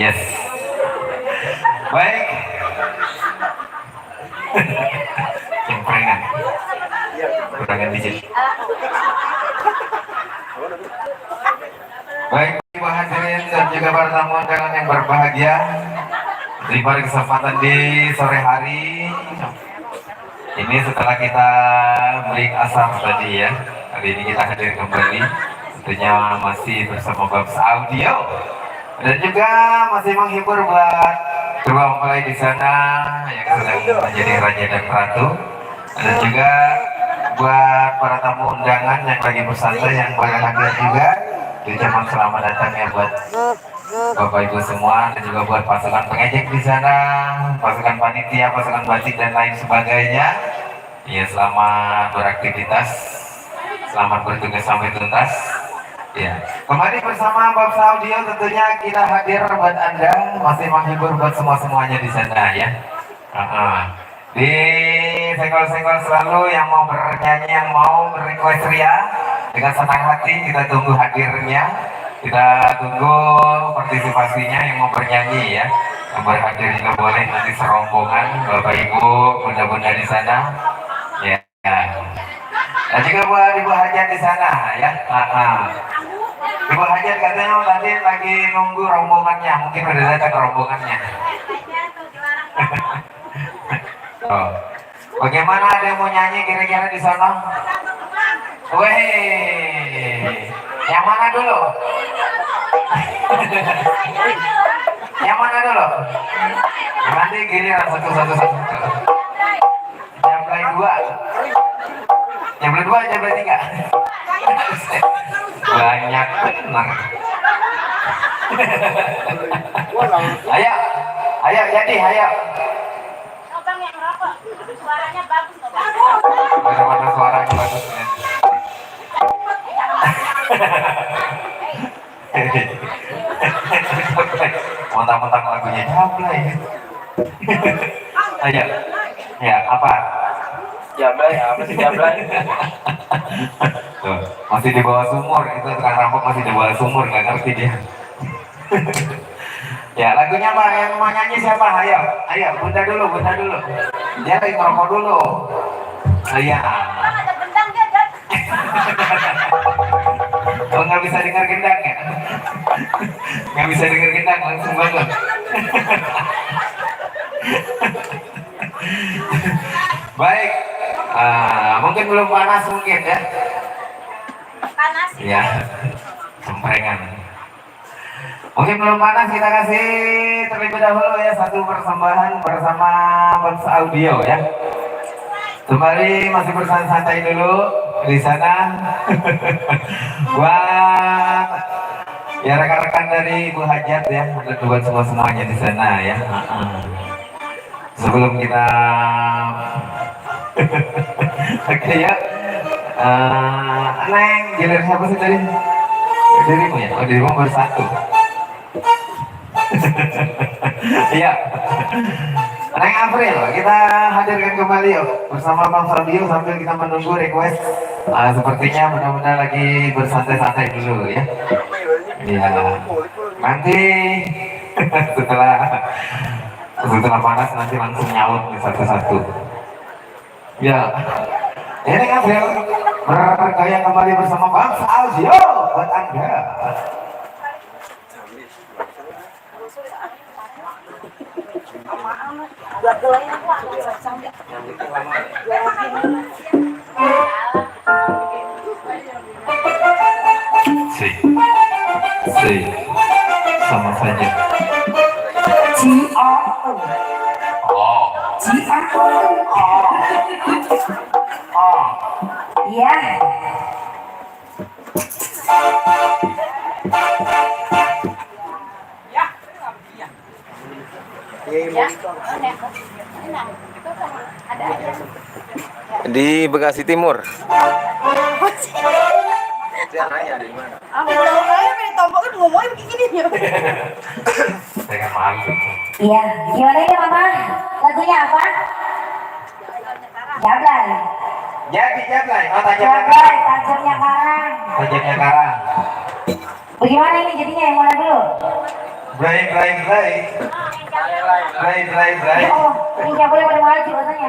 Yes. Baik. Cemprengan. Kurangan digit. Baik, Ibu hadirin dan juga para tamu undangan yang berbahagia, pada kesempatan di sore hari ini setelah kita break asam tadi ya, hari ini kita hadir kembali, tentunya masih bersama Babs Audio dan juga masih menghibur buat kedua mempelai di sana yang sedang menjadi raja dan ratu, dan juga buat para tamu undangan yang lagi bersantai yang boleh hadir juga. Ucapan selamat datang ya buat Bapak Ibu semua, dan juga buat pasukan pengejek di sana, pasukan panitia, pasukan batik dan lain sebagainya. Ya, selamat beraktivitas, selamat bertugas sampai tuntas. Ya, kembali bersama Babs Audio tentunya kita hadir buat Anda, masih menghibur buat semuanya di sana ya. Di senggol-senggol selalu yang mau bernyanyi, yang mau request ria, dengan senang hati kita tunggu hadirnya, kita tunggu partisipasinya yang mau bernyanyi ya, yang berhadir juga boleh nanti serombongan Bapak Ibu, bunda-bunda di sana ya. Dan juga buat Ibu Hajat di sana ya. Ibu Hajat katanya tadi lagi nunggu rombongannya, mungkin udah datang rombongannya. Oh. Bagaimana, ada yang mau nyanyi kira-kira di sana? Weh, yang mana dulu? Yang mana dulu? Nanti giliran satu. Jambelai 2. Jambelai 2, jambelai 3. Banyak benar. Ayo jadi, ayo. Suaranya bagus, bagaimana suaranya bagus ya? Mentang-mentang lagunya Jablay. Ayo, ya apa? Jablay, apa sih Jablay? Tuh, masih di bawah sumur, itu tukang rampok masih di bawah sumur, nggak ngerti dia. Ya, lagunya Pak, yang mau nyanyi siapa? Ayo, bunda dulu. Dia lagi ngerokok dulu. Iya. Oh, nggak bisa dengar gendang ya? Nggak bisa dengar gendang, langsung bangun. Baik, mungkin belum panas mungkin ya? Panas. Ya, cemprengan. Mungkin belum panas, kita kasih terlebih dahulu ya satu persembahan bersama Babs Audio ya. Kembali masih bersantai dulu di sana. Buat ya rekan-rekan dari Ibu Hajat ya, untuk buat semuanya di sana ya. Sebelum kita oke ya. Neng, gilir siapa sih tadi? Dirimu ya? Oh, dirimu baru satu. Iya. Neng April, kita hadirkan kembali yuk bersama Bang Fabio sambil kita menunggu request. Sepertinya benar-benar lagi bersantai-santai dulu ya. Iya. Nanti setelah panas nanti langsung nyaut di satu-satu. Ya. Ini April bergaya kembali bersama Bang Audio buat Anda. Si sama saja. Iya. Di Bekasi Timur. Iya, gimana ya Mama? Lagunya apa? Jablay. Jablay, Jablay, tajamnya karang. Tajamnya karang. Bagaimana ini jadinya, yang mana dulu? Baik, baik, baik. Baik, baik, Ya baik. Allah, ini nggak boleh pada maju katanya.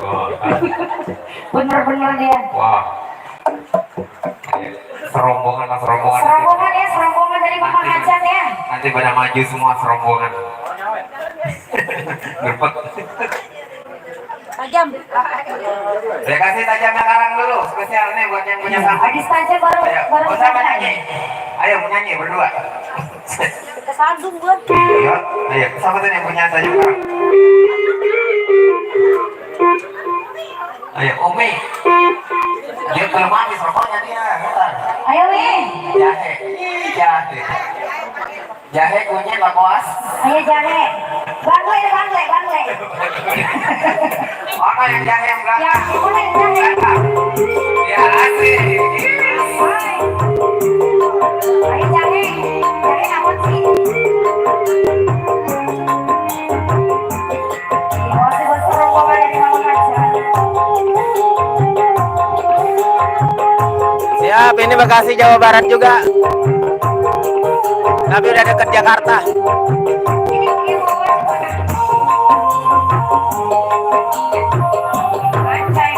Wah, Bener-bener dia. wah. Serombongan lah, serombongan. Serombongan ya, serombongan dari Mama Hajat ya. Nanti pada maju semua serombongan. Berpet. Tajam. Saya kasih tajamnya karang dulu, spesial nih buat yang punya sampah. Habis tajam baru Ayo, baru bersama tajam. nyanyi. Ayo menyanyi berdua. Kesandung gua. Iya, ayo sama tuh yang punya tajam karang. Ayo, Umi. Dia belum habis rokoknya dia. Bentar. Ayo nih. Jahe, jahe. Jahe kunyit Pak Koas. Ayo jahe. Bangle ya bangle, bangle. Mana yang jahe yang Ya, belakang? mana yang jahe? Ya asik. Ayo jahe. Jahe apa sih? Bos-bos serombongan dari Mama Hajat. Siap, ini Bekasi Jawa Barat juga. Tapi udah deket Jakarta. Ini mungkin Anjay,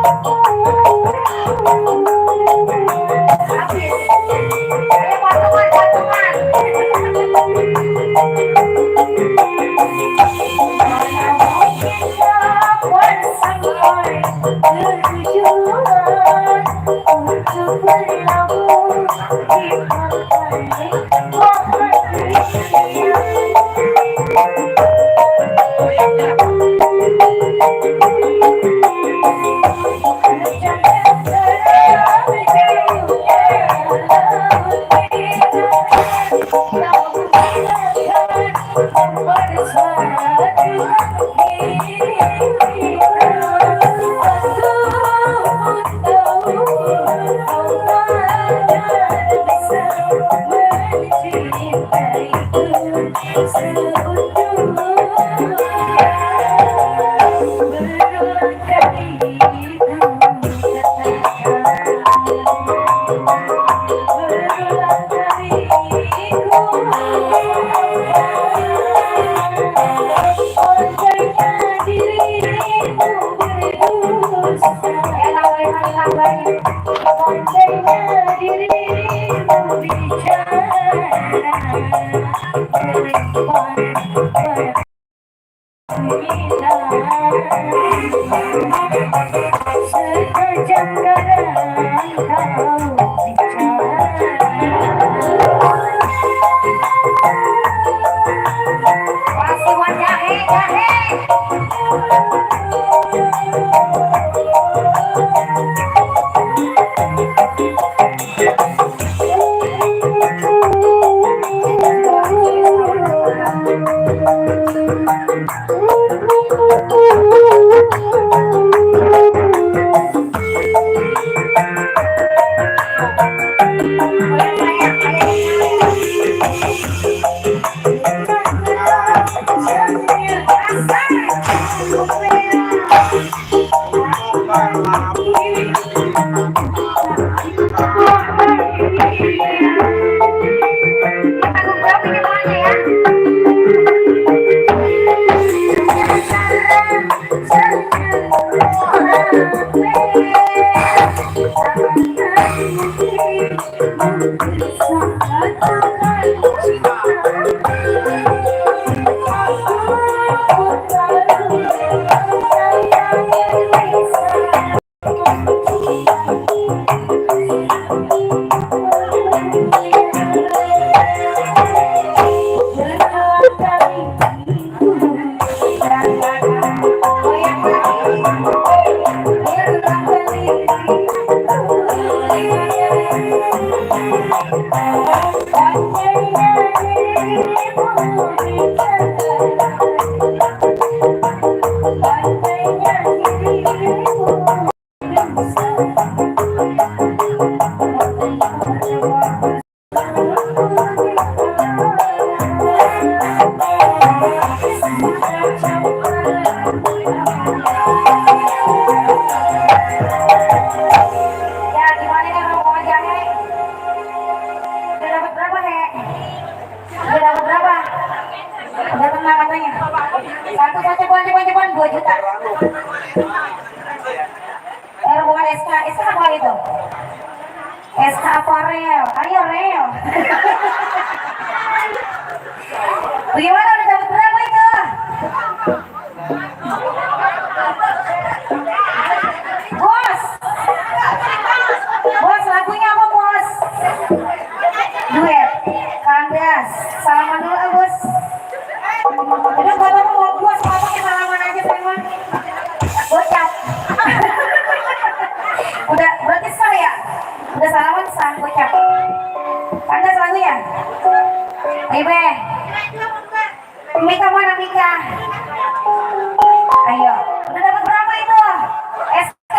Ayo patungan. Bagaimana udah dapat berapa itu? Bos, bos lagunya apa bos? Duet, kandas, salaman dulu bos. Udah bapak mau bos, pakai salaman aja teman. Bocap. Udah berarti sah ya? Udah salaman sah bocap. Kandas lagunya. Ibe. Mika mana Mika? Ayo, udah dapat berapa itu? SK.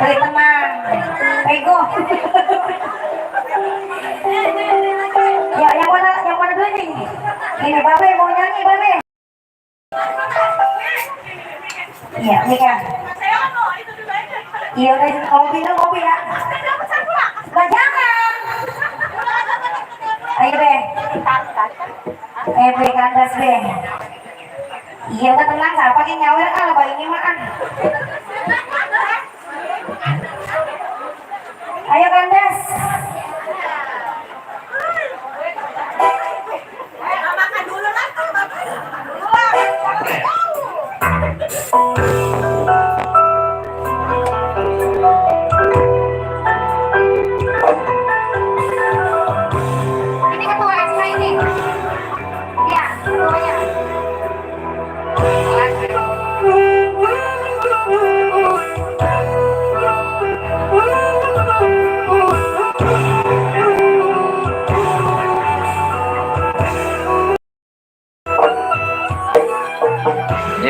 Beri tenang. Ego. Ya, yang mana dulu nih? Ini Babe mau nyanyi Babe. Iya, Mika. Iya udah kopi dulu kopi ya. Gak jangan. Ayo Be. Be kandas Be. Iya udah tenang, gak pakai nyawer kan, apa ini mah.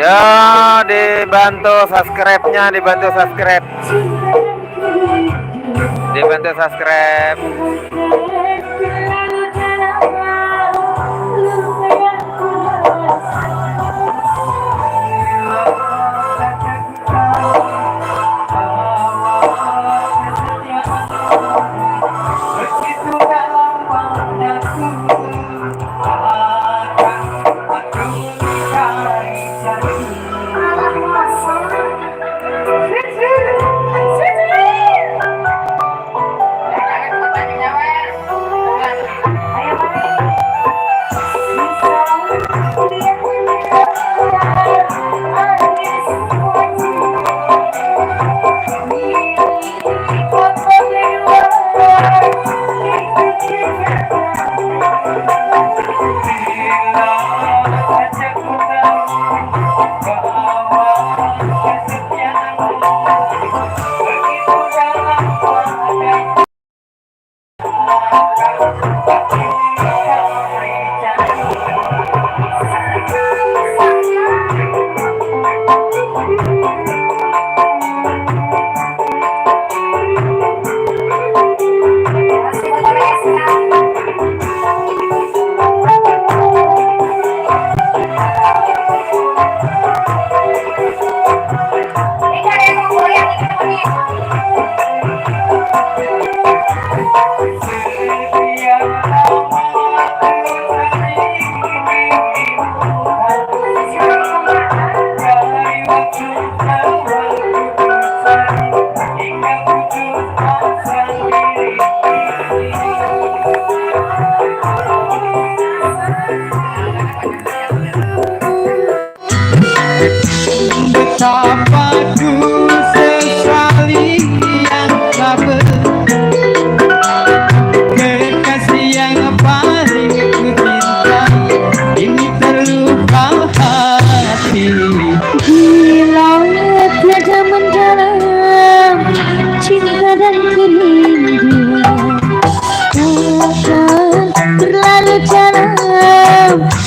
Ya, dibantu subscribe-nya, dibantu subscribe. Dibantu subscribe. Betapa ku sesali yang tak kekasih yang paling ku cintai, ini terluka hati. Bila tiada mendalam cinta dan kerinduan akan berlalu dalam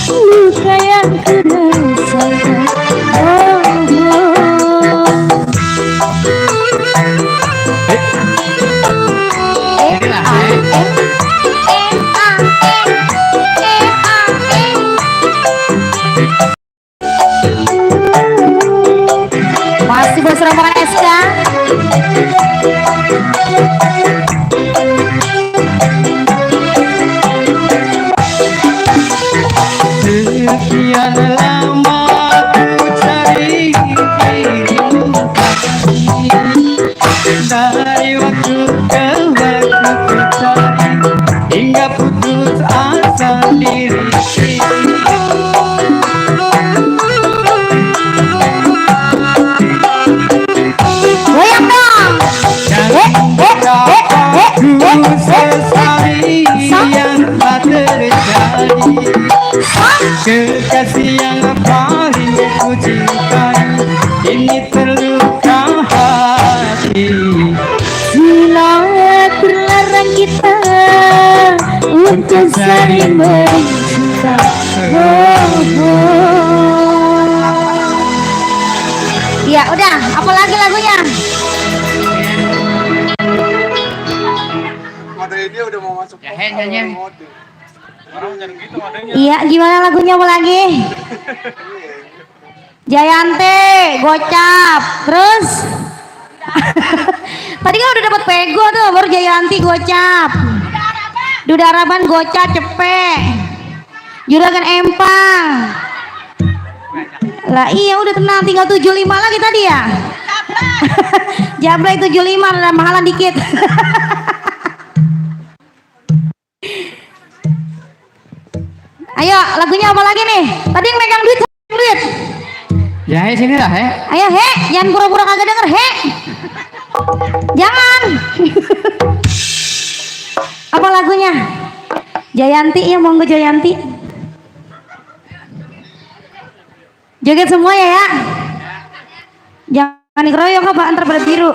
luka yang ku rasakan. Masih bos rombongan SK. Sekian lama ku cari dirimu, dari waktu ke waktu ku cari, hingga putus asa diri. Goyang dong. Ku sesali yang tak terjadi, kekasih yang paling ku cintai, ini terluka hati. Bila terlarang kita untuk saling mencinta. Ya udah, apalagi lagunya? Dia udah mau masuk. Ya, Iya, gimana lagunya apa lagi? Jayante, gocap, terus tadi kan udah dapat pego tuh, baru Jayanti gocap, Duda Harapan gocap, cepet, Juragan Empang. Lah iya udah tenang, tinggal 75 lagi tadi ya. Jabray 75, ada mahalan dikit. Ayo lagunya apa lagi nih? Tadi yang megang duit. Ya, sini lah, Ayo jangan pura-pura kagak denger, jangan. Apa lagunya? Jayanti ya, monggo Jayanti. Joget semua ya. Jangan dikeroyok apa antar pada biru.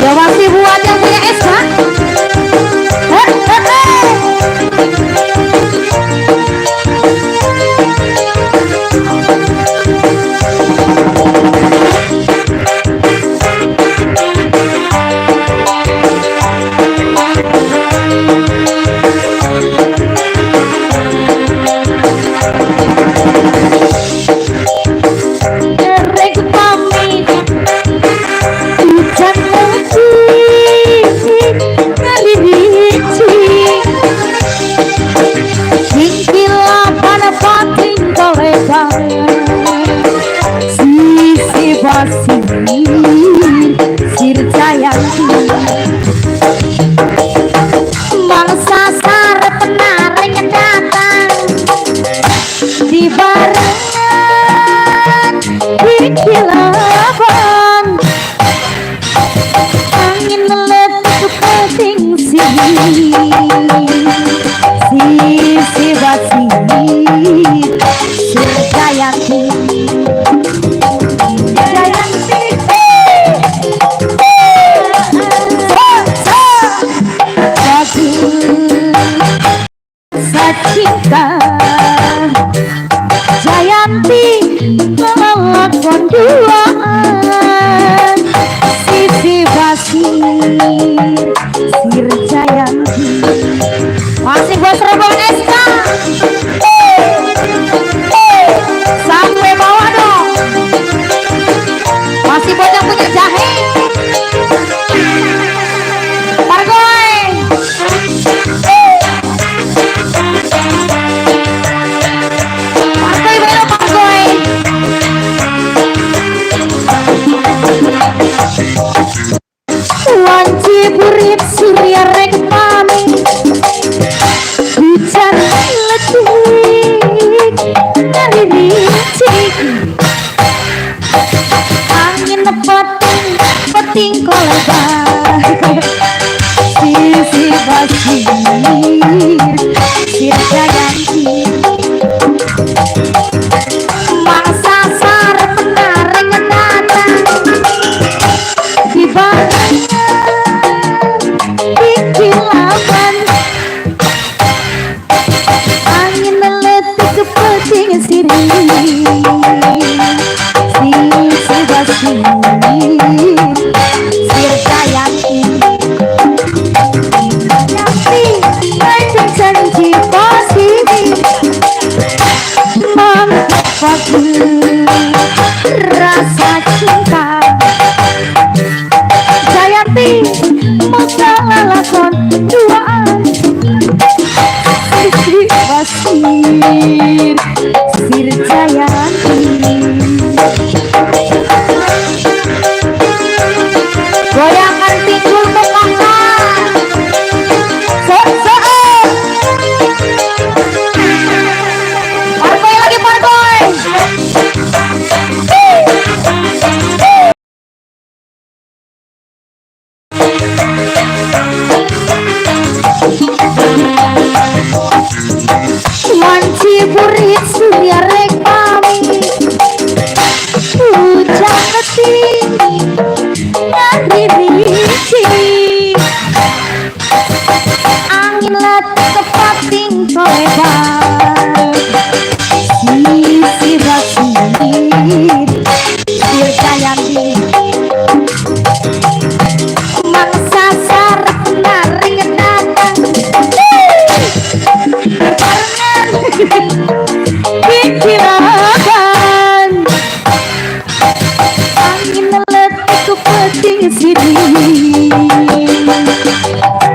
Dewasi buat yang punya SK. Erek pamit hujan lagi ngalirici Singkila pada pating kolebar Sisi basir Sirjayanti Bangsa sare penareng datang di barengan di kilaban angin meletup keting sisi basir Sirjayanti Jayanti Sacinta Jayanti melakon duaan Sisi basir Sirjayanti masih buat Rebon SK sampai bawah dong masih buat yang punya jahe Pargoy Pargoy bayo Pargoy wanci burit surya rek pami hujan letih dari licik angin peting kolebar sisi basir Sirjayanti mangsa sar penareng datang di barengan di kilaban angin meletup keting sisi basir Sirjayanti Jayanti janji positif manfaatkan rasa cinta Jayanti mau lakon duaan sisi basir Sirjayanti goyangan pinggul mengangkat Pargoy lagi Pargoy wanci burit surya rek pami hujan letih ngalirici angin letup pating kolebar sisi basir Sirjayanti mangsa sar penareng datang barengan di kilaban angin meletup keting sini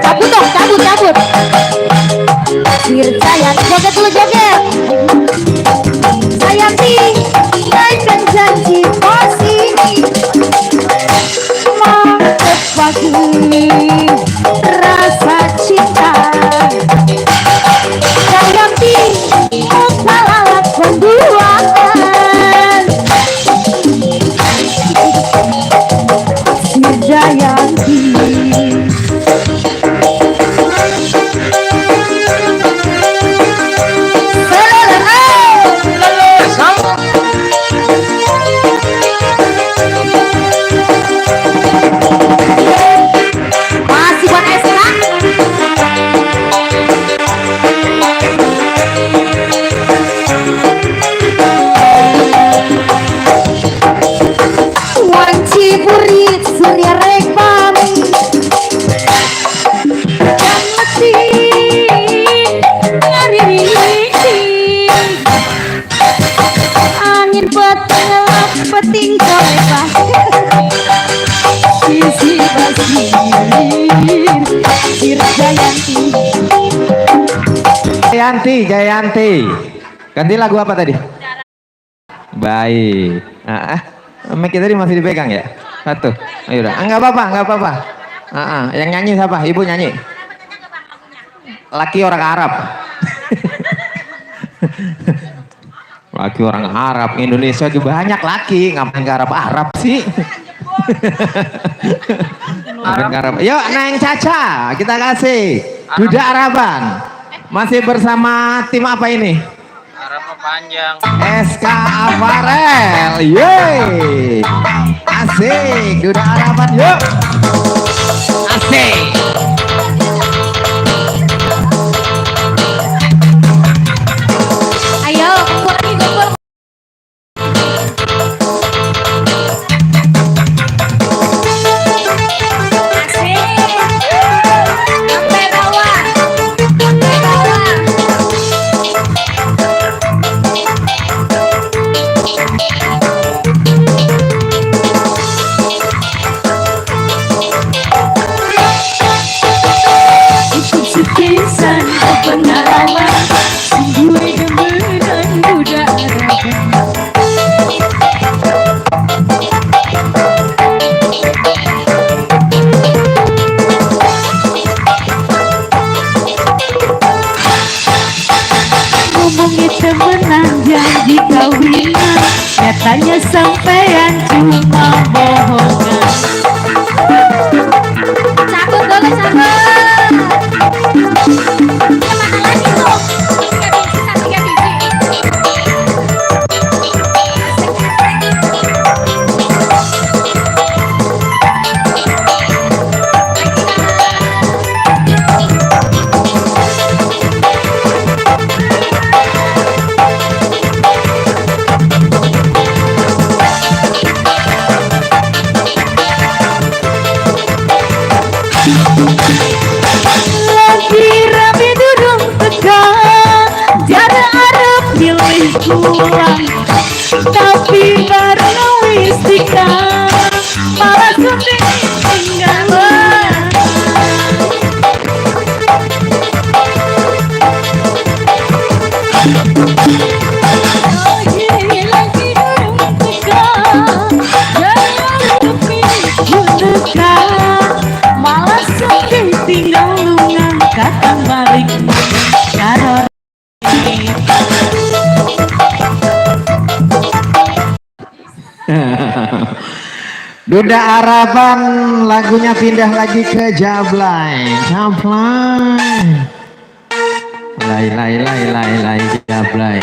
cabut dong cabut Sirjayanti joget dulu joget Jayanti naikkan janji positif manfaatkan rasa cinta Jayanti mau lakon duaan Sirjayanti basi-basi Jayanti Jayanti ganti lagu apa tadi? Baik. Mic tadi masih dipegang ya? Satu. Ayo udah. Enggak apa-apa. Yang nyanyi siapa? Ibu nyanyi. Laki orang Arab. Laki orang Arab. Indonesia juga banyak laki. Ngapain ke Arab sih? Ngapain ke Arab? Yuk Neng Caca, kita kasih Duda Araban. Masih bersama tim apa ini? Arab panjang. SK Aparel, yeay, asik, Duda Araban, yuk, asik. Ayo, kumpul lagi, kumpul. Asik. Sampai bawah. Sampai bawah. Sekisan pengalaman, gue demenan Duda Araban. Ngomongin temenan janji kawinan, nyatanya sampean cuma bohongan. Cabut dulu, cabut. Kemana lagi tuh? Tiga biji. Lagi rame durung tegang, jarak arep pilih pulang, tapi baru wis tikang, malah sudah tinggalan. Lagi durung tegang, jarak arep pilih pulang, malah sudah tinggal lungan kata balik karo Duda Araban lagunya pindah lagi ke Jablay. Lai Jablay.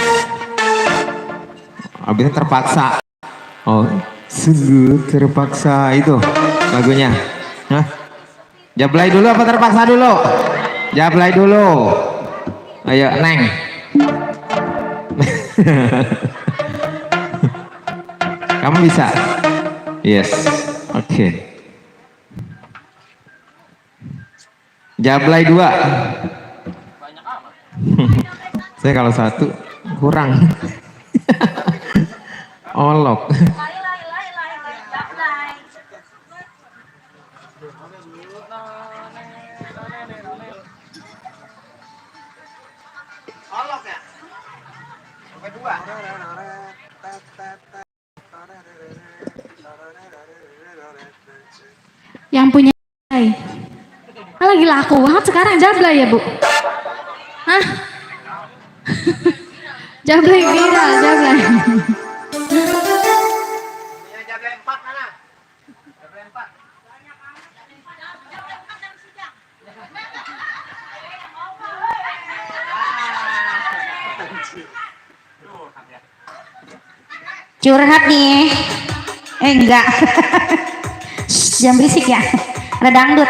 Habisnya terpaksa. Oh, sungguh terpaksa itu lagunya. Hah? Jablay dulu apa terpaksa dulu? Jablay dulu. Ayo Neng. Kamu bisa? Yes. Oke. Jablay 2. Saya kalau satu kurang. Olok. Yang punya lagi laku banget sekarang Jablay ya Bu? Hah? Jablay viral, Jablay. Curhat nih. Enggak. Jangan berisik ya. Ada dangdut.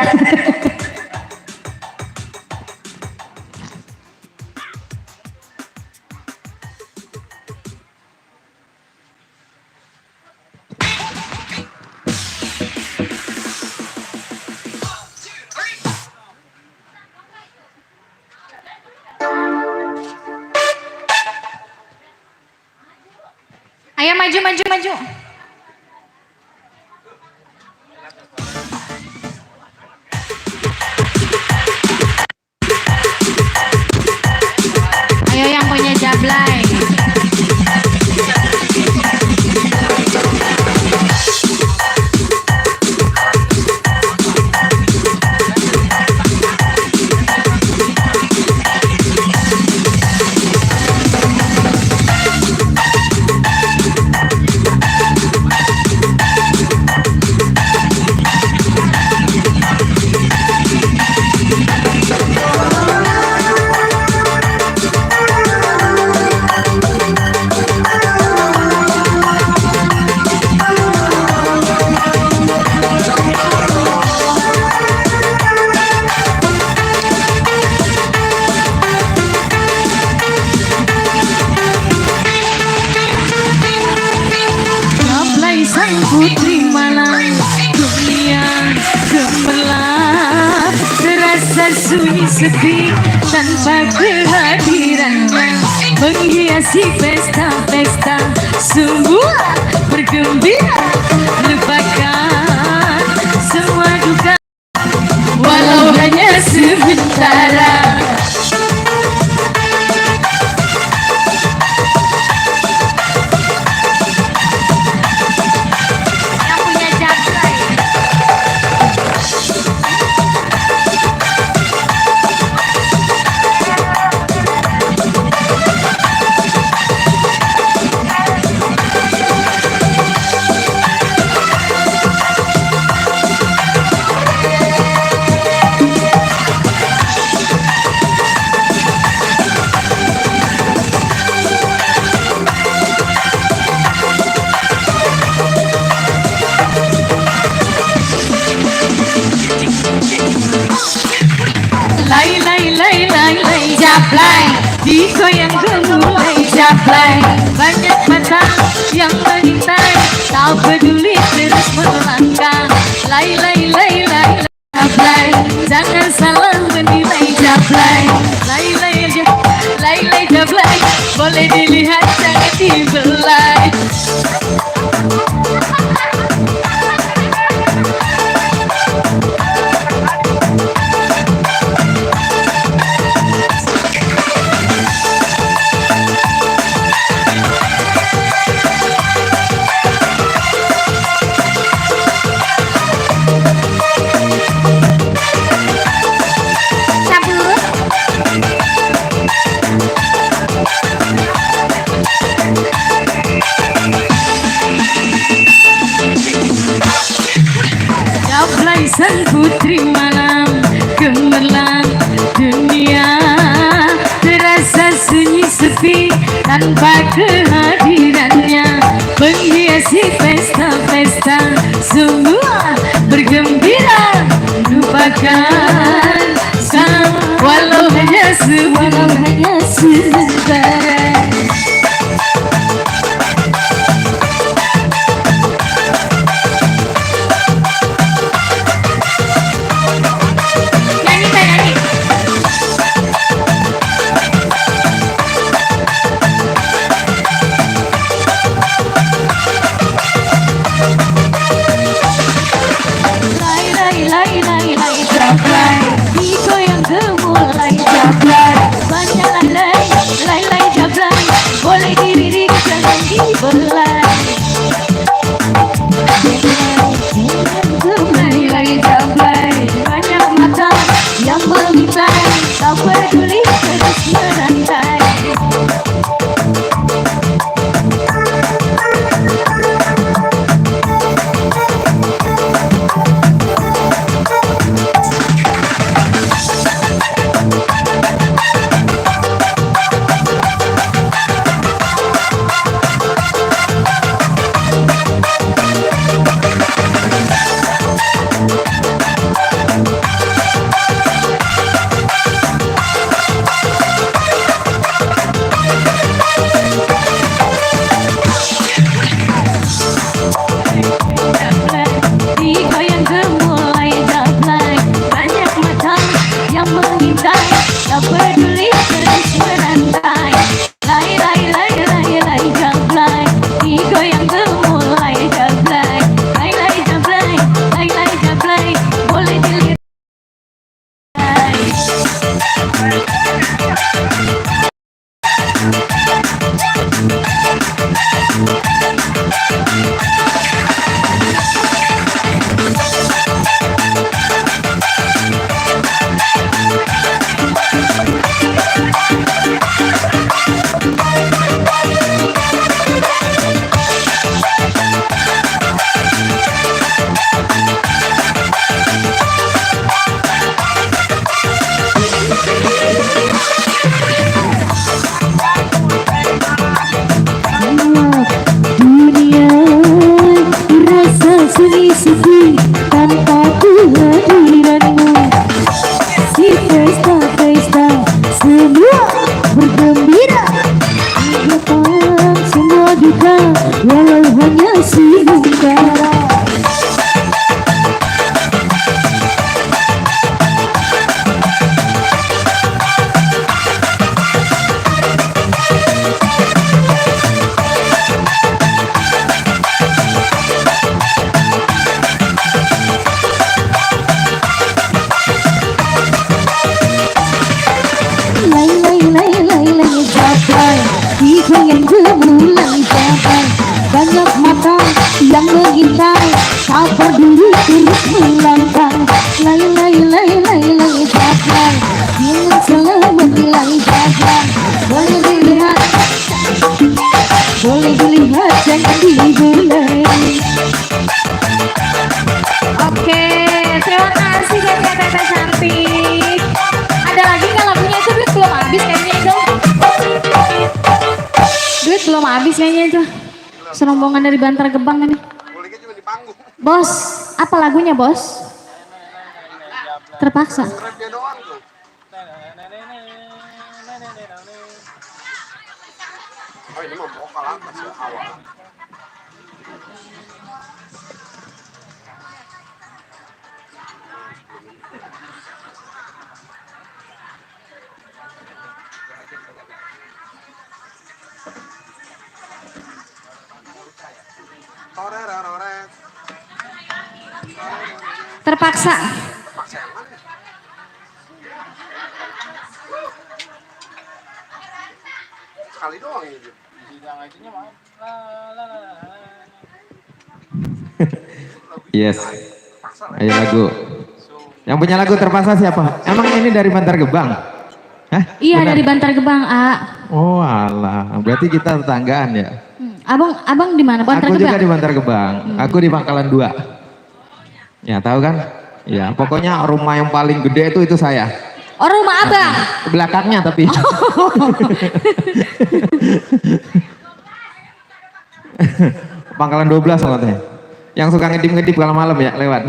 Ayo maju. sunyi sepi tanpa kehadirannya menghiasi pesta-pesta semua bergembira lupakan semua duka walau hanya sementara. Yang punya jablay. Lai lai lai lai lai jablay, digoyang gemulai jablay. Banyak mata yang mengintai, tak peduli terus melangkah. Lai lai lai lai jablay, jangan salah menilai jablay. Lai lai jablay, boleh dilihat jangan dibelai. Jablay sang putri malam gemerlap dunia terasa sunyi sepi tanpa kehadirannya menghiasi pesta-pesta semua bergembira lupakan walau hanya sementara. Digoyang gemulai jablay, banyak lai lai dibulai. Oke, terima kasih buat Tete cantik. Ada lagi nggak lagunya itu? Duit belum habis kayaknya itu. Duit belum habis kayaknya itu. Serombongan dari Bantar Gebang ini. Bolehnya cuma di panggung. Bos, apa lagunya bos? Terpaksa. Rap dia doang tuh. Oh ini mah vokal atas ya awal. Terpaksa. Sekali doang ini. Yes. Ayo lagu. Yang punya lagu terpaksa siapa? Emang ini dari Bantar Gebang? Hah? Iya Benar? dari Bantar Gebang, A. Oh alah, berarti kita tetanggaan ya? Abang di mana? Bantar Aku Gebang. juga di Bantar Gebang. Aku di Pangkalan 2. Ya tahu kan? Ya pokoknya rumah yang paling gede itu saya. Oh rumah abang. Belakangnya tapi. Pangkalan 12 soalnya. Yang suka ngedip-ngedip kalau malam ya lewat.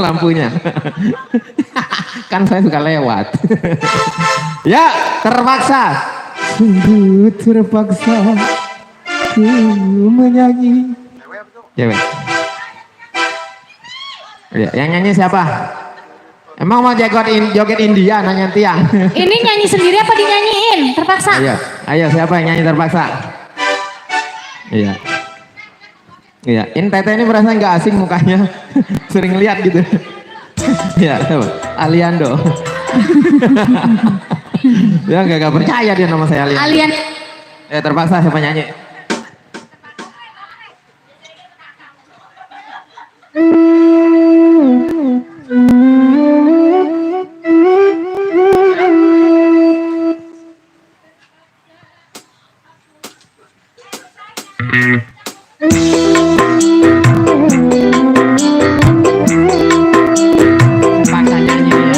Lampunya. Kan saya suka lewat. Ya, terpaksa. Sungguh terpaksa ku menyanyi. Cewek. Ya, yang nyanyi siapa? Emang mau joget India nanya tiang? Ini nyanyi sendiri apa dinyanyiin? Terpaksa. Ayo siapa yang nyanyi terpaksa? Iya. Iya, ini Tete ini merasa nggak asing mukanya, sering lihat gitu. Iya, Aliando. Dia nggak percaya dia nama saya Aliando. Alian. Ya terpaksa siapa nyanyi? Terpaksa nyanyi ya.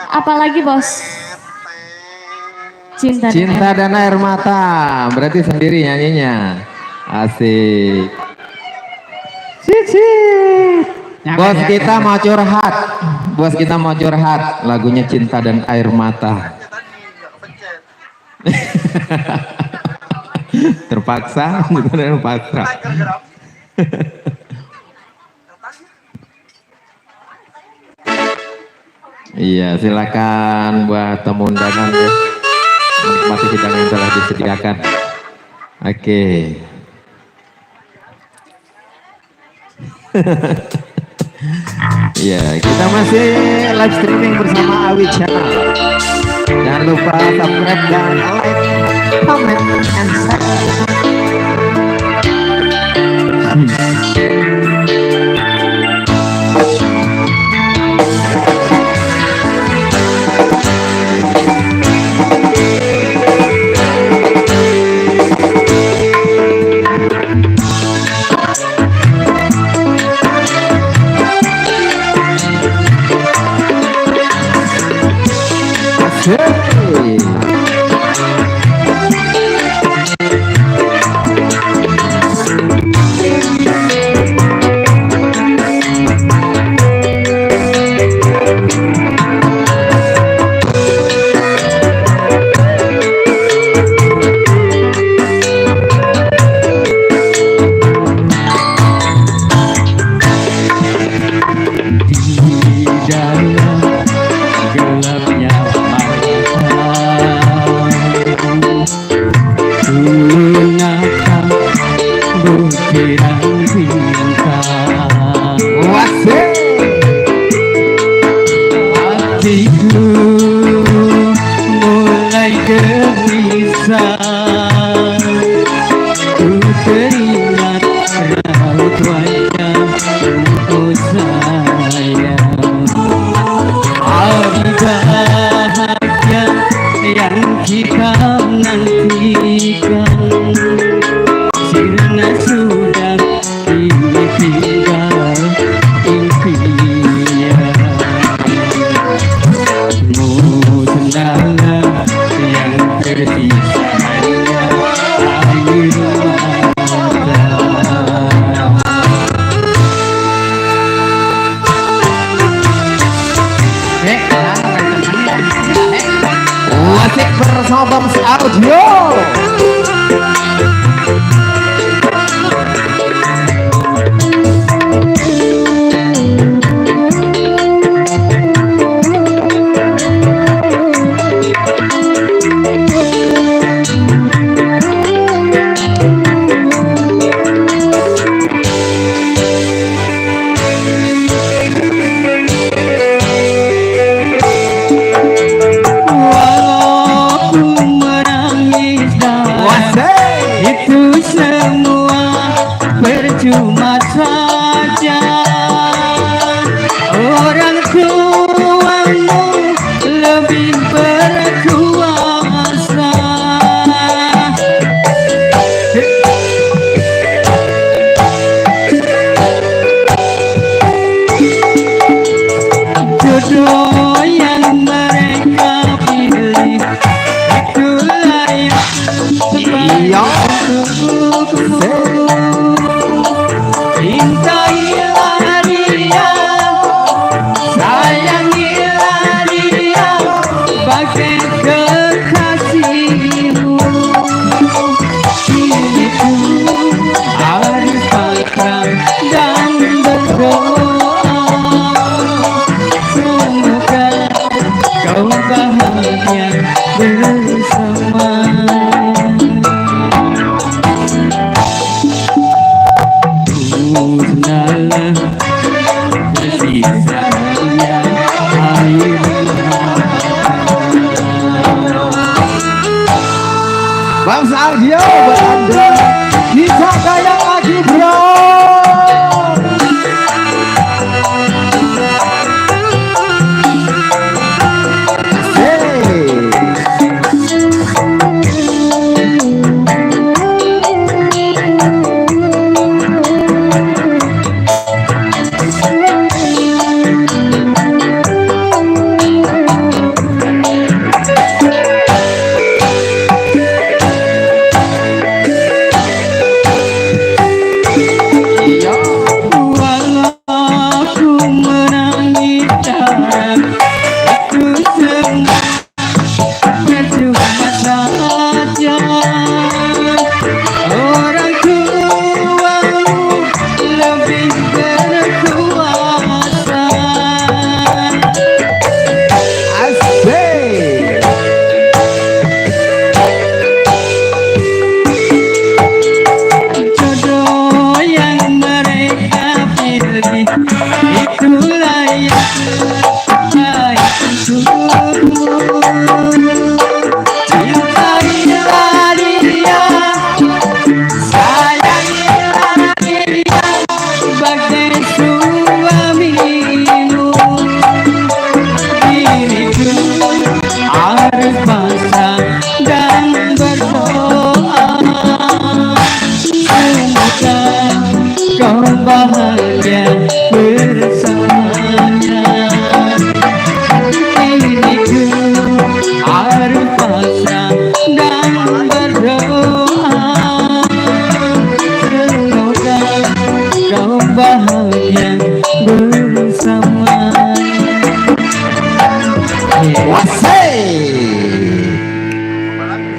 Apalagi bos? Cinta dan air mata. Berarti sendiri nyanyinya. Asik. Cici. Bos kita mau curhat. Bos kita mau curhat. Lagunya Cinta dan Air Mata. Terpaksa, terpaksa. Iya, silakan buat tamu undangan ya. Menikmati hidangan yang telah disediakan. Oke. Ya, kita masih live streaming bersama Awi Channel. Jangan lupa subscribe dan like, comment, and share. kamu lebih berkuasa. Jodoh yang mereka pilih itulah yang untukmu. Cintailah dia, sayangilah dia bagai kekasihmu. Itu harus pasrah dan berdoa. Semoga kau bahagia bersama. Sudahlah tersisanya air Bang Sardio beranda bisa kayak lagi bro.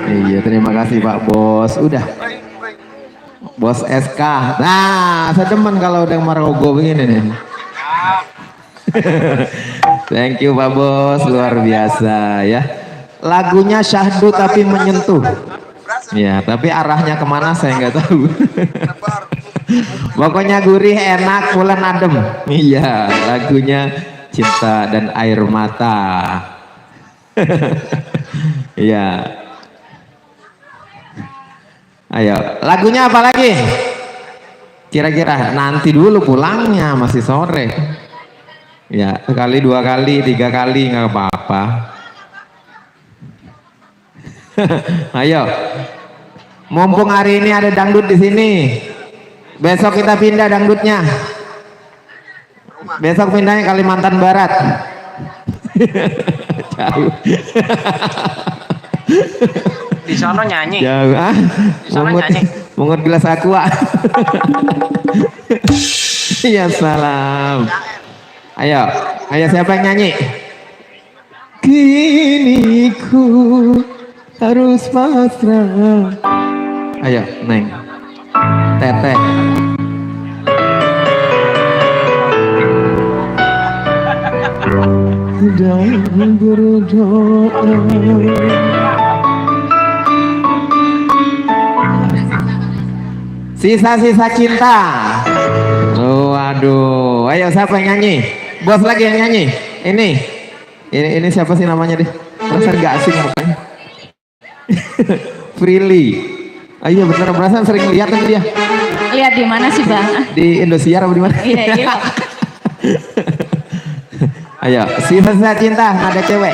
Iya, terima kasih Pak Bos. Udah. Bos SK. Nah, saya demen kalau udah marogo begini nih. Thank you Pak Bos, luar biasa ya. Lagunya syahdu tapi menyentuh. Ya, tapi arahnya kemana saya nggak tahu. Pokoknya gurih, enak, pulen adem. Iya, lagunya Cinta dan Air Mata. Iya. Ayo, lagunya apa lagi? Kira-kira nanti dulu pulangnya, masih sore. Ya, sekali, 2 kali, 3 kali nggak apa-apa. Ayo, mumpung hari ini ada dangdut di sini, besok kita pindah dangdutnya. Besok pindahnya Kalimantan Barat. Jauh. Di sana nyanyi. Jauh ah. Di sana nyanyi. Mungut gelas aqua. Ya salam. Ayo, ayo siapa yang nyanyi? Kini ku harus pasrah. Ayo, Neng. Teteh. Dan berdoa. Sisa-sisa cinta. Oh, aduh. Ayo siapa yang nyanyi? Bos lagi yang nyanyi. Ini siapa sih namanya deh? Perasaan gak asing mukanya. Prilly. Ayo bener, perasaan sering lihat kan dia. Lihat di mana sih Bang? Di Indosiar apa di mana? Iya. Ayo, sisa cinta, nada cewek.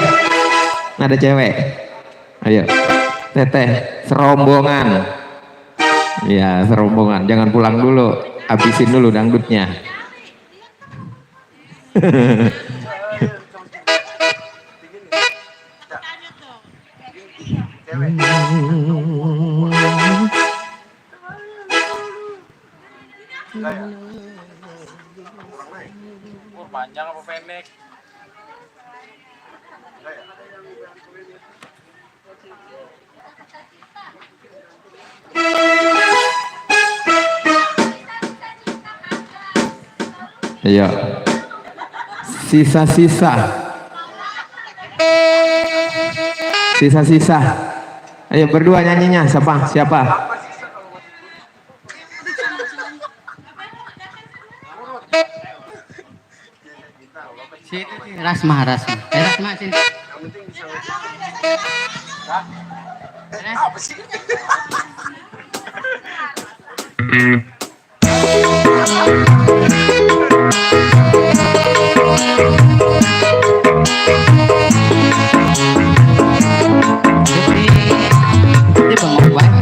Nada cewek. Ayo. Teteh, serombongan. Iya, serombongan. Jangan pulang dulu. Habisin dulu dangdutnya. Panjang apa pendek? Ayo. Sisa-sisa. Sisa-sisa. Ayo berdua nyanyinya. Siapa? Rasma sini. Apa sih? Dia bengong banget.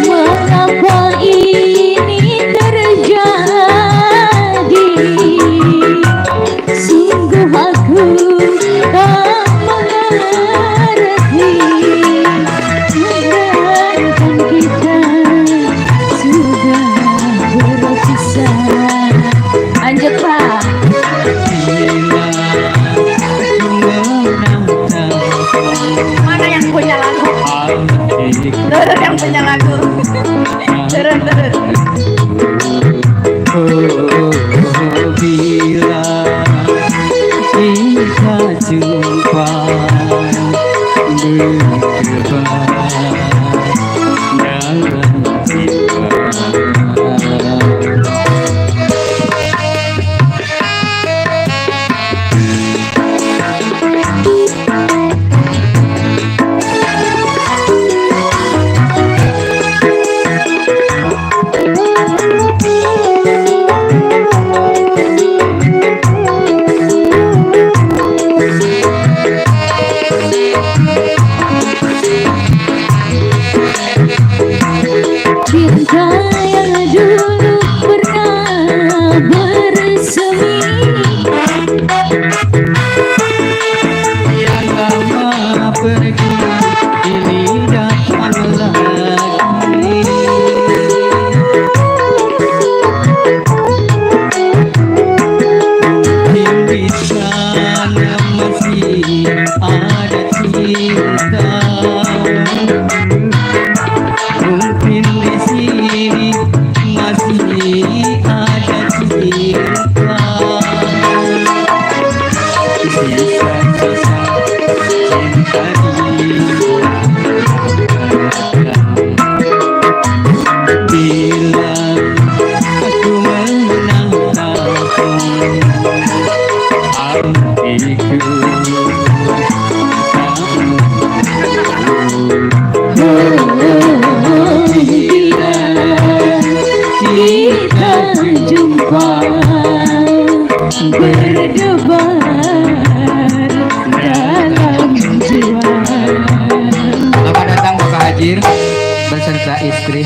Mengapa ini terjadi? Sungguh aku tak mengerti. Mengatakan kita sudah berpisah. Lanjut Pak. Mana yang punya lagu? Turun yang punya lagu. Turun. Bila kita jumpa berdebar dalam cinta. Cinta yang dulu pernah bersemi, Yang lama pergi ini datang lagi. Mungkin di sana masih ada cinta. Mungkin di sini masih ada cinta. Sisa-sisa cinta bila aku menatapmu, hatiku bila kita jumpa berdebar dalam jiwa. Selamat datang Bapak Hajir beserta istri.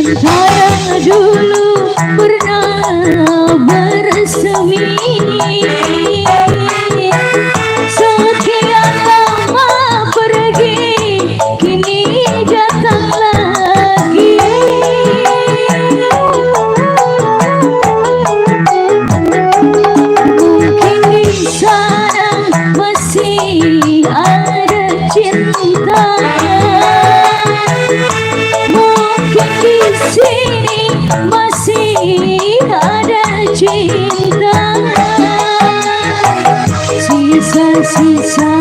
cinta yang dulu pernah bersemi. Sekian lama pergi, kini datang lagi. Mungkin di sana masih ada cinta. Mungkin di sini masih ada cinta. Sisa-sisa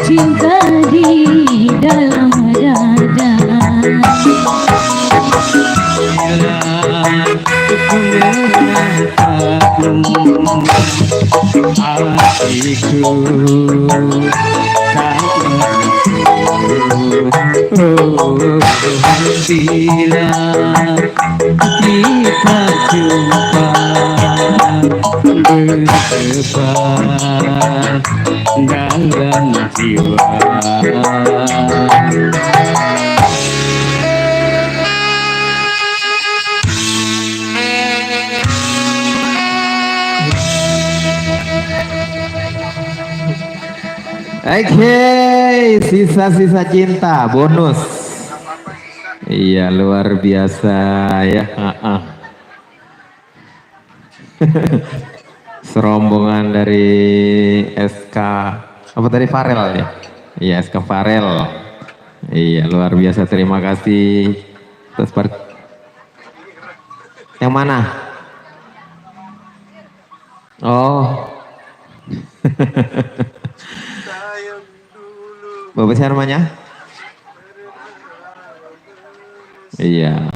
cinta di dalam dada. Bila aku menatapmu, hatiku tak menentu. Bila kita jumpa berdebar dalam jiwa. Oke, sisa-sisa cinta bonus. Iya, luar biasa ya. Serombongan dari SK apa tadi, Farel ya? Iya, SK Farel. Iya, luar biasa. Terima kasih atas yang mana? Oh. Bapak siapa namanya? Iya.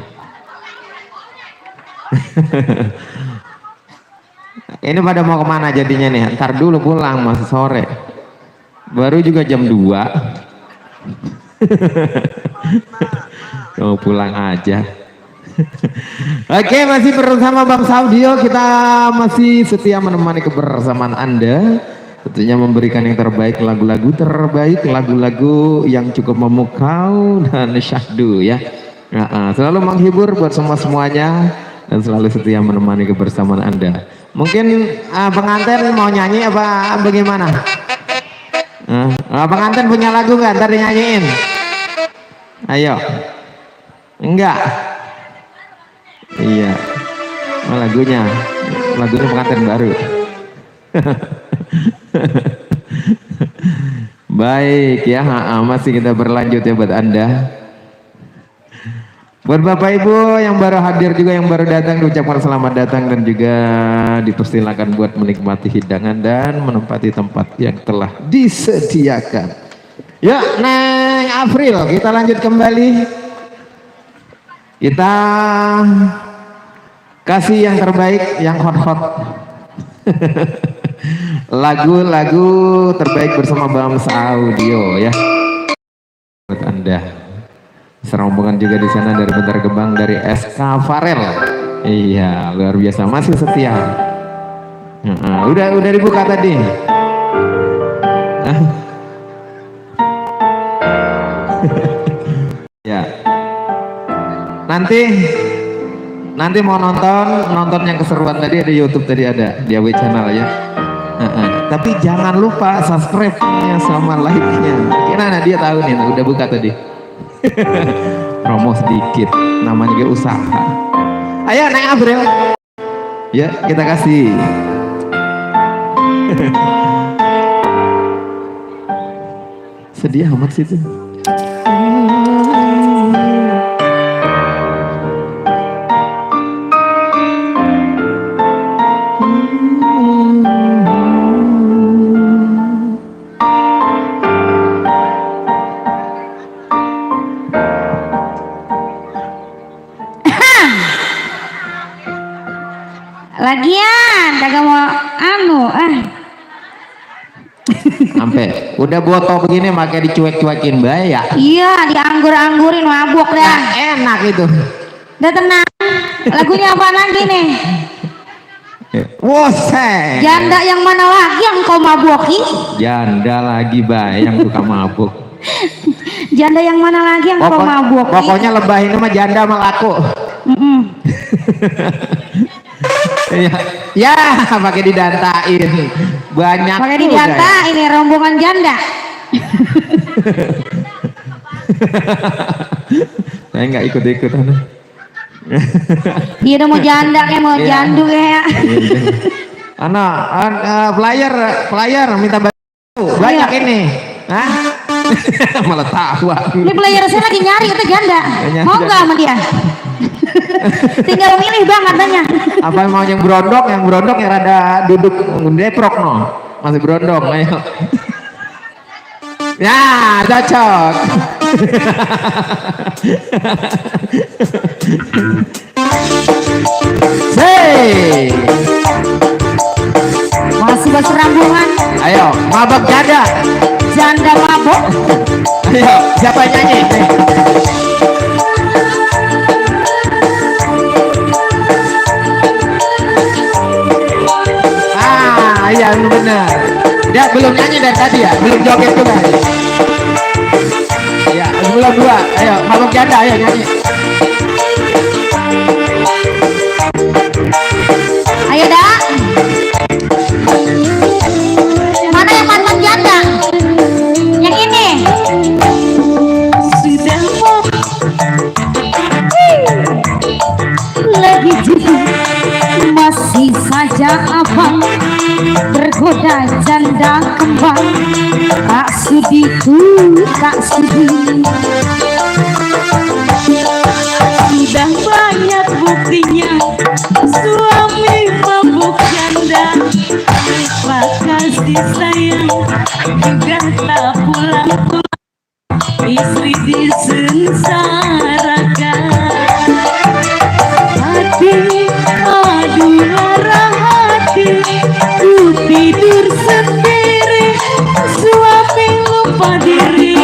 Ini pada mau kemana jadinya nih? Ntar dulu pulang, masih sore. Baru juga jam 2. Mau pulang aja. Oke, masih bersama Bang Saudio. Kita masih setia menemani kebersamaan Anda. Tentunya memberikan yang terbaik, lagu-lagu terbaik, lagu-lagu yang cukup memukau dan syahdu ya. Selalu menghibur buat semuanya dan selalu setia menemani kebersamaan Anda. Mungkin pengantin mau nyanyi apa bagaimana? Pengantin punya lagu nggak? Ntar dinyanyiin. Ayo. Enggak. Iya. Lagunya pengantin baru. Baik ya, masih kita berlanjut ya buat Anda. Buat Bapak Ibu yang baru hadir juga, yang baru datang, diucapkan selamat datang dan juga dipersilakan buat menikmati hidangan dan menempati tempat yang telah disediakan. Ya, Neng April, kita lanjut kembali. Kita kasih yang terbaik, yang hot-hot. Lagu-lagu terbaik bersama Bang Saudio ya. Buat Anda. Serombongan juga di sana dari Bantar Gebang, dari SK Farel. Iya, luar biasa, masih setia. Udah dibuka tadi. Ya. Nanti mau nonton yang keseruan tadi ada YouTube tadi, ada di AW channel ya. Tapi jangan lupa subscribe-nya sama like-nya. Kira dia tahu nih, udah buka tadi. Promo sedikit, namanya juga usaha. Ayo Neng April. Ya, kita kasih. Sedih amat sih tuh. Lagian kagak mau Sampai udah botol begini makanya dicuek-cuekin bae ya. iya, dianggur-anggurin mabuk dah. Enak itu. Udah tenang. Lagunya apa lagi nih? Woseng. Janda yang mana lagi yang kau mabuki? Janda lagi bae yang suka mabuk. Janda yang mana lagi yang kau mabuk? Pokoknya lebah ini mah janda mah laku. Ya, ya pakai didantain. Banyak. Pakai tuh, didata guys. ini rombongan janda. Saya nggak ikut-ikut. Iya udah mau janda kayak mau Iya. jandu ya. Player minta bantu. Banyak ini. Hah? Malah tawa. Ini player saya lagi nyari itu janda. Nyari Mau janda. nggak sama dia? Tinggal milih bang katanya. Apa mau yang berondong yang rada duduk deprok no. Masih berondong, ayo. Ya, cocok. Hey. Masih berserambungan. Ayo, mabok janda. Janda mabok. Ayo, siapa yang nyanyi? Iya benar. Dia belum nyanyi dari tadi ya, belum joget juga. Ya, belum dua. Ayo, mabok janda, ayo nyanyi. Ayo dah. Mana yang mantan janda? Yang ini. Sudah mau lagi masih saja abang bergoda janda kembang. Tak sudi tak sudi. Sudah banyak buktinya suami mabuk janda. Terima kasih sayang juga tak pulang-pulang. Istri disengsarakan. Hati aduh lara hati, ku tidur sendiri, suami lupa diri.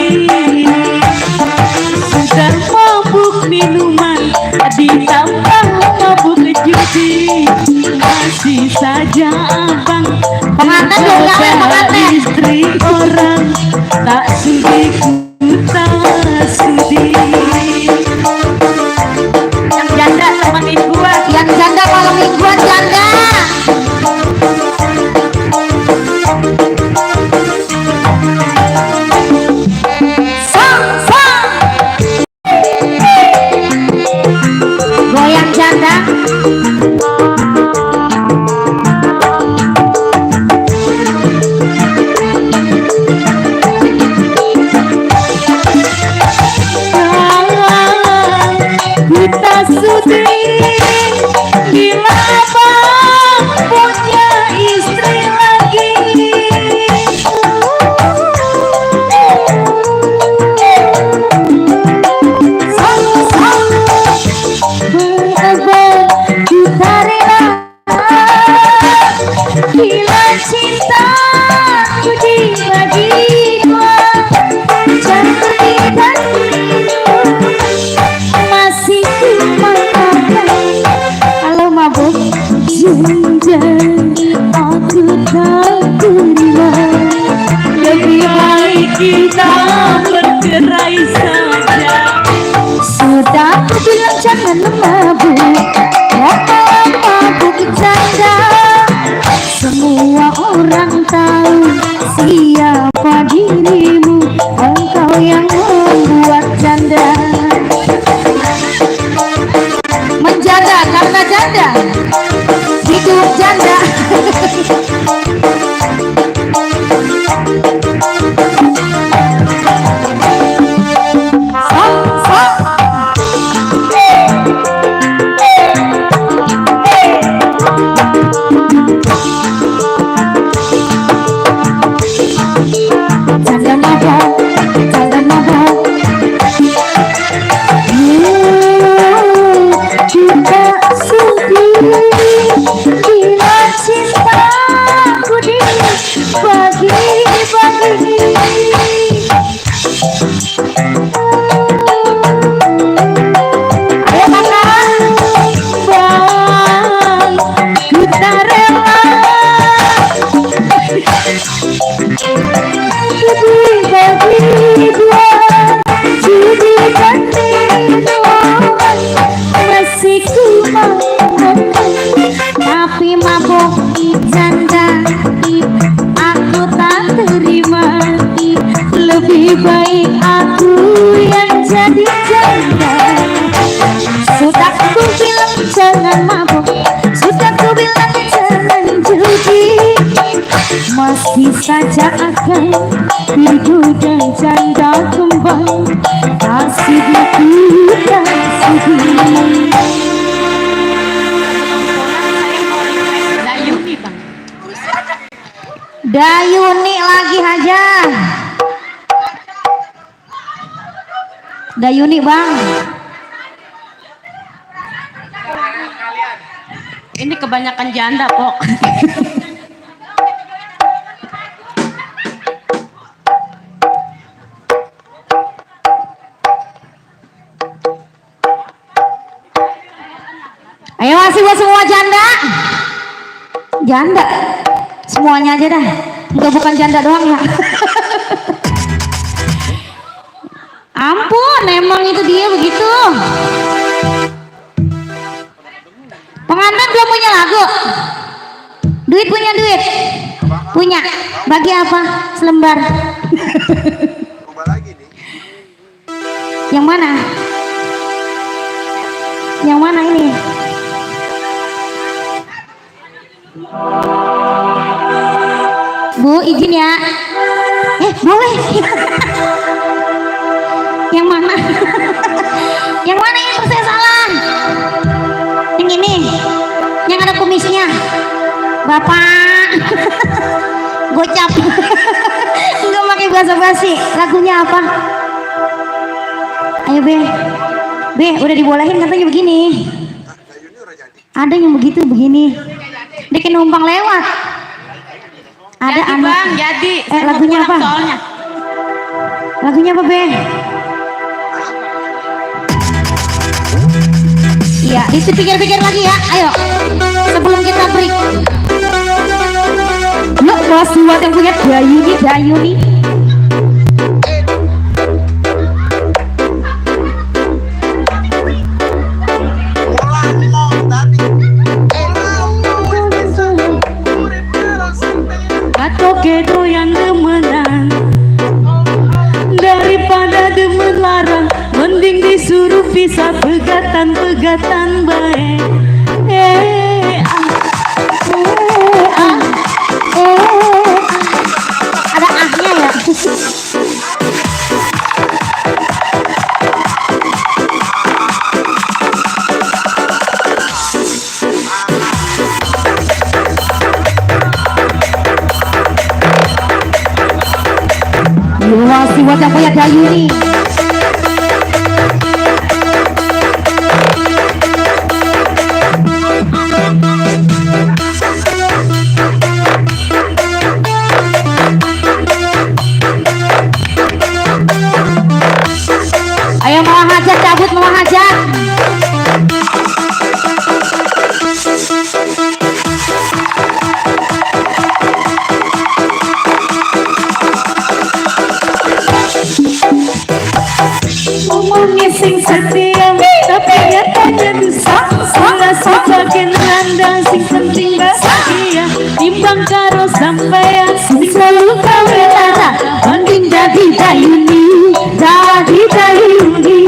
Sudah mabuk minuman, ditambah mabuk judi, masih saja abang bergoda istri orang. Tak sudi ku tak sudi. Yang janda sama mingguan, yang janda malam mingguan janda. Goyang janda. Kita sudi bila abang punya istri lagi. Abang kita rela bila cinta ku dibagi dua. Cantik dan masih kumakan. Kalau mabuk janda aku tak terima. Lebih baik kita bercerai saja. Sudah aku bilang jangan mabuk, mabuk janda. Semua orang tahu siapa dirimu, engkau yang membuat janda. Menjanda karena janda, hidup janda. Janda mabok, janda mabok. Kita sudi jangan mabuk. Sudah ku bilang jangan judi, masih saja akan tergoda janda kembang. Kasih itu kasih. Dayuni bang, Dayuni lagi aja. Dayuni bang. Ini kebanyakan janda kok. Ayo masih buat semua janda. Janda. Semuanya aja dah. Bukan janda doang ya. Ampun, emang itu dia begitu. Pengantin belum punya lagu. Duit punya duit. Punya. Bagi apa? Selembar. Ubah lagi nih. Yang mana? Yang mana ini? Bu, izin ya. Boleh. Yang mana? Yang mana ini saya salah? Yang ini. Yang ada kumisnya. Bapak. Gocap. Enggak pakai basa-basi. Lagunya apa? Ayo Be. Be, udah dibolehin katanya begini. Dayuni udah jadi. Ada yang begitu begini. Dia numpang lewat. Ada Jadi anak. bang, jadi. Lagunya apa? Soalnya. Lagunya apa Be? Iya, dipikir-pikir lagi ya. Ayo, sebelum kita break. Yuk, bos buat yang punya Dayuni, Dayuni. Atau kedo yang demenan, daripada demen larang, mending disuruh pisah pegatan-pegatan baik. Ada ahnya ya. Masih buat yang punya Dayuni. Ayo mau hajat, cabut mau hajat. Ngomongnya sing setia, tapi nyatanya dosa. Salah sebagian landang, sing penting bahagia. Timbang karo sampean, sing selalu kawelara. Mending jadi Dayuni, jadi Dayuni.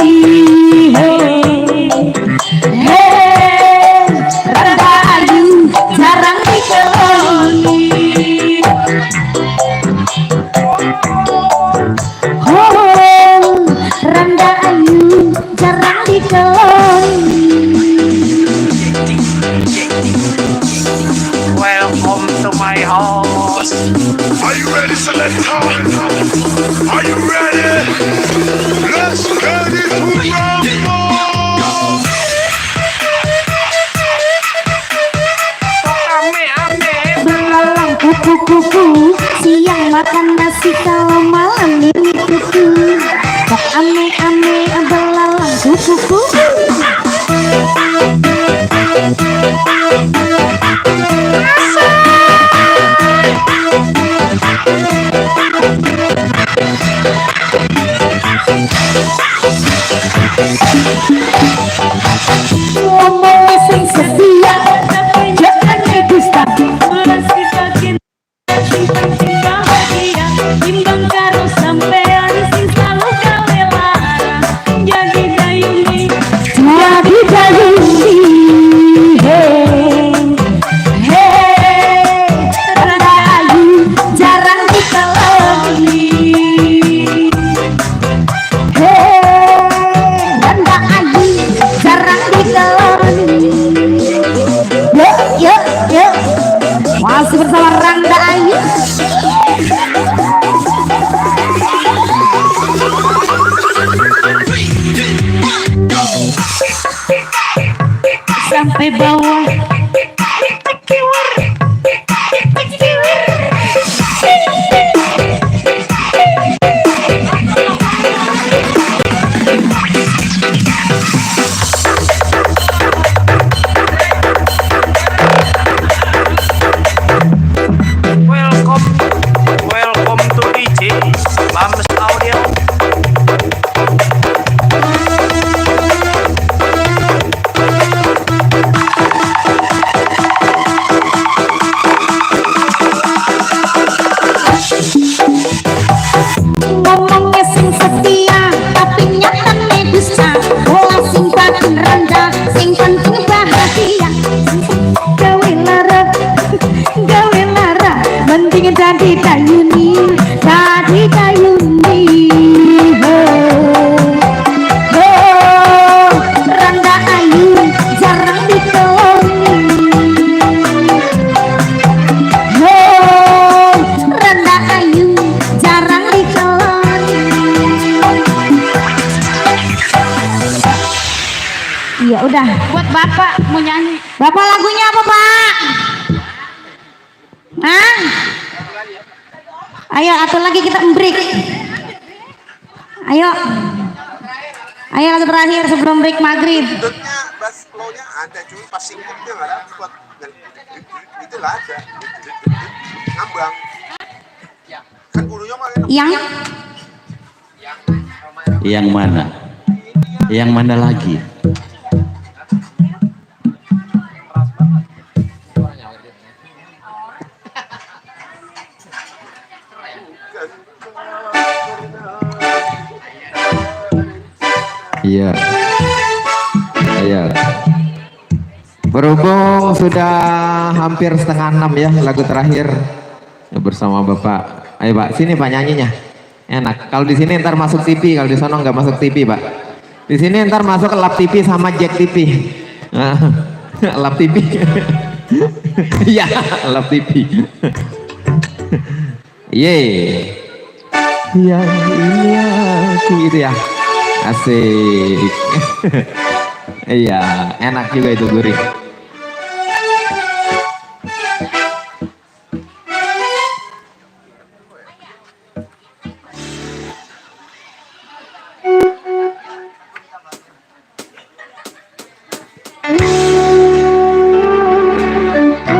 Hey, rada ayu, jarang dikeloni. Randa ayu jarang dikeloni. Welcome to my house. Are you ready, Selector? Are you ready? Let's get it to rumble. Belalang kuku-kuku, siang makan nasi, kalau malam ini kuku. Kok ame-ame belalang kuku-kuku. Ngomong sing setia, jangan dusta. Masih bagian sing penting bahagia. Timbang karo sampean, sing selalu kawelara. Jadi Dayuni, sampai bawah. Welcome to DJ Mams Audio. Ngomongnya sing setia tapi nyatanya dusta. Olah sing paling rendah sing penting bahagia. Gawe lara mending jadi dayuni, jadi dayuni. Randa ayu jarang dikeloni. Randa ayu jarang dikeloni. Iya udah. Buat bapak mau nyanyi. Bapak lagunya apa pak? Hah? Ayo atau lagi kita break. Ayo. Ayo lagu terakhir sebelum break maghrib. Bentuknya bass flow-nya ada, cuma pas singkatnya nggak dapet. Dan itulah aja. Ngambang. Kan gurunya mah Yang mana? Yang mana lagi? Iya. Iya. Berhubung sudah hampir setengah 6 ya lagu terakhir ya, bersama Bapak. Ayo Pak, sini Pak nyanyinya. Enak. Kalau di sini ntar masuk TV, kalau di sono nggak masuk TV Pak. Di sini ntar masuk lap TV sama jack TV. Lap TV. Iya, lap TV. Yeay. Iya, iya, gitu ya. Asik. Iya, enak juga itu gurih.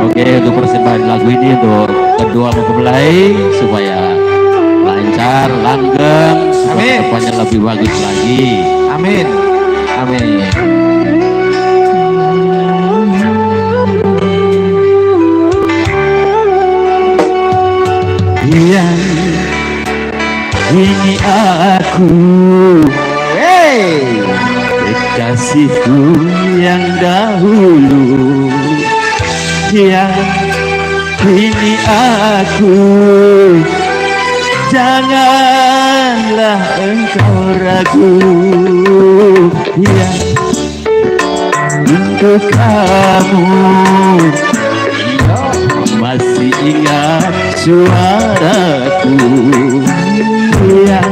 Oke, untuk persembahan lagu ini untuk kedua mempelai supaya lancar, langgeng, Amin. depannya lebih bagus lagi. Amin. Amin. Iya, ini aku, Hey. kekasihku yang dahulu. Ya, ini aku, janganlah engkau ragu. Ya, untuk kamu masih ingat suaraku. Ya,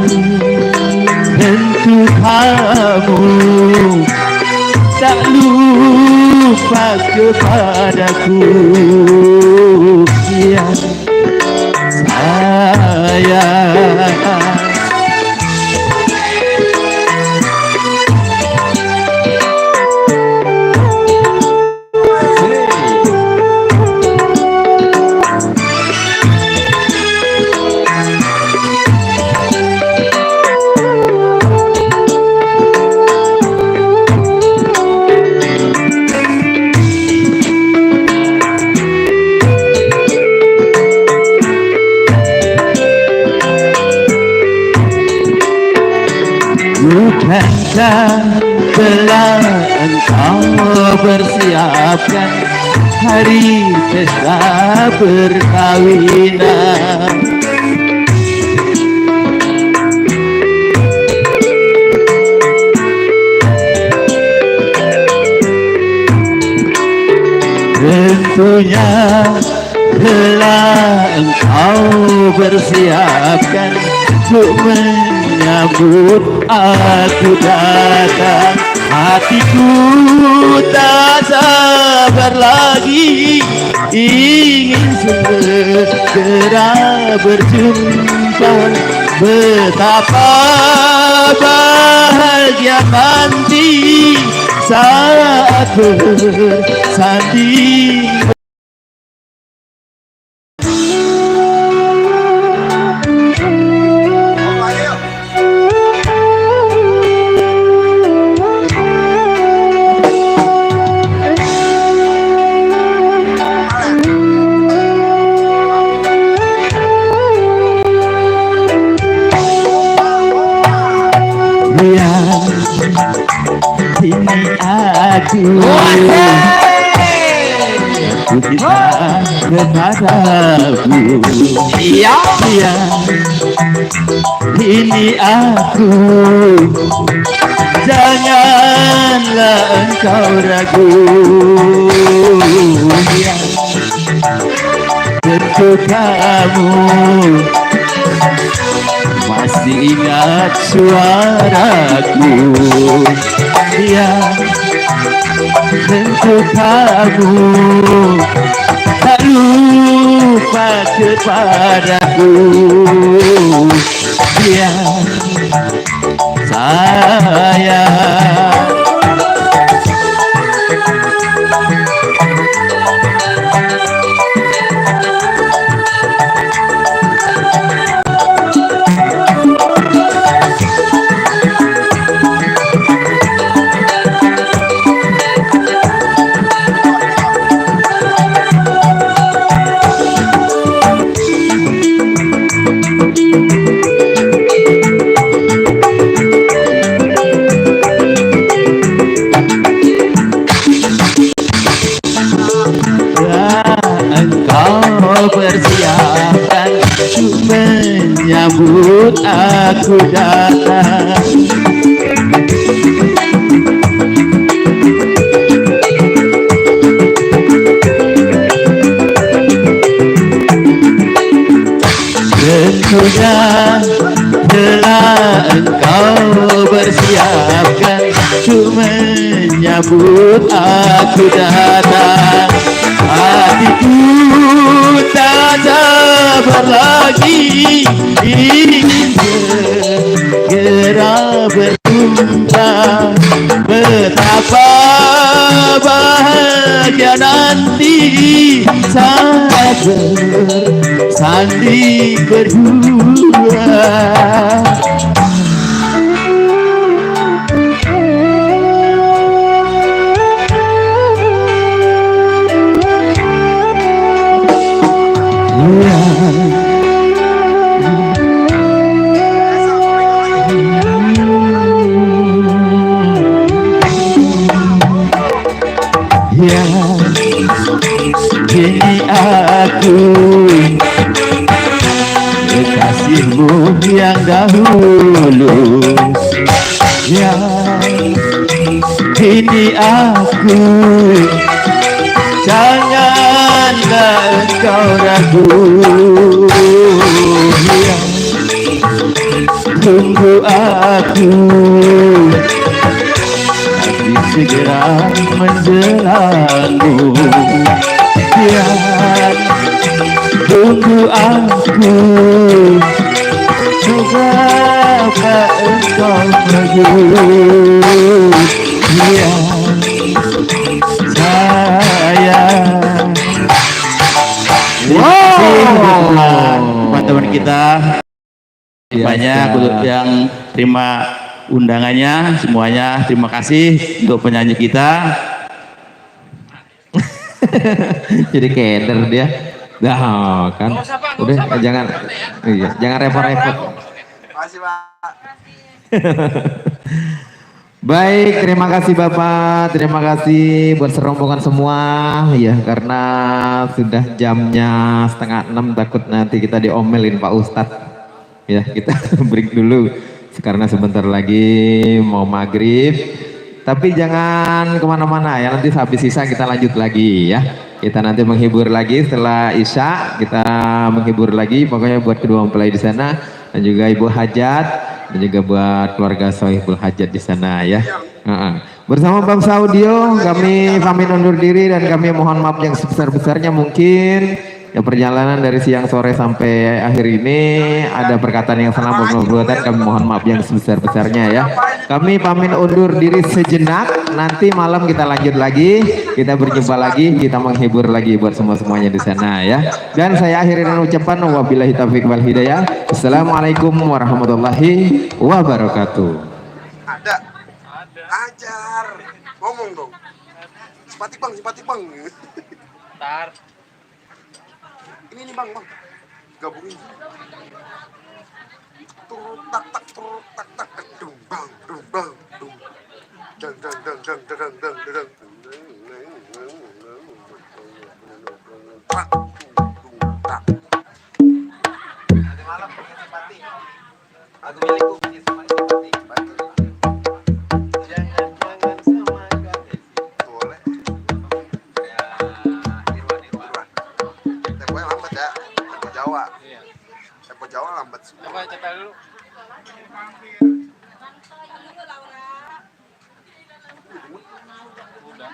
untuk kamu tak lupa kepadaku. Ya, sayang. Bukankah telah engkau bersiapkan hari pesta perkawinan? Tentunya telah engkau bersiapkan untuk menyambut aku datang. Hatiku tak sabar lagi, ingin segera berjumpa. Betapa bahagia nanti saat bersanding. Oh, ayo. Biar ini aku cinta kepadamu. Iya. Biar ini aku, janganlah engkau ragu. Biar tentu kamu masih ingat suaraku. Biar tentu kamu tak lupa kepadaku. Biar sayang engkau persiapkan untuk menyambut aku datang. Tentunya telah engkau bersiapkan untuk menyambut aku datang. Hatiku tak sabar lagi, ingin segera berjumpa. Betapa bahagia nanti saat bersanding berdua. Ya, kini aku kekasihmu yang dahulu. Ya, kini aku, janganlah engkau ragu. Ya, tunggu aku, segera menjelasmu. Biar tunggu aku, coba engkau pergi. Biar sayang. Teman-teman kita banyak yang terima undangannya, semuanya terima kasih untuk penyanyi kita. Jadi keder dia. Nah, kan. Udah jangan iya, jangan repot-repot. Makasih, Pak. Baik, terima kasih Bapak, terima kasih buat serombongan semua ya, karena sudah jamnya 5:30, takut nanti kita diomelin Pak Ustadz ya. Kita break dulu karena sebentar lagi mau maghrib, tapi jangan kemana-mana ya, nanti habis Isya kita lanjut lagi ya. Kita nanti menghibur lagi setelah Isya, kita menghibur lagi pokoknya buat kedua mempelai di sana dan juga Ibu Hajat dan juga buat keluarga Sohibul Hajat di sana ya. Bersama bangsa audio kami pamit undur diri dan kami mohon maaf yang sebesar-besarnya. Mungkin ya perjalanan dari siang sore sampai akhir ini ada perkataan yang salah perbuatan, kami mohon maaf yang sebesar-besarnya ya. Kami pamit undur diri sejenak, nanti malam kita lanjut lagi, kita berjumpa lagi, kita menghibur lagi buat semua-semuanya di sana ya. Dan saya akhiri dengan ucapan wabillahi taufiq wal hidayah. Assalamualaikum warahmatullahi wabarakatuh. Ada. Ajar. Ngomong dong. Simpati bang. Ntar. Ini nih bang. Gabungin. Turut tak tak dung bang dung. Dang. Tak. Nanti malam punya simpati. Lagu milikku punya simpati. Jangan sama gadis. Boleh. Ya, Irwan. Temponya lambat ya. Tempo Jawa. Tempo Jawa lambat semua. Coba cetak dulu. Udah.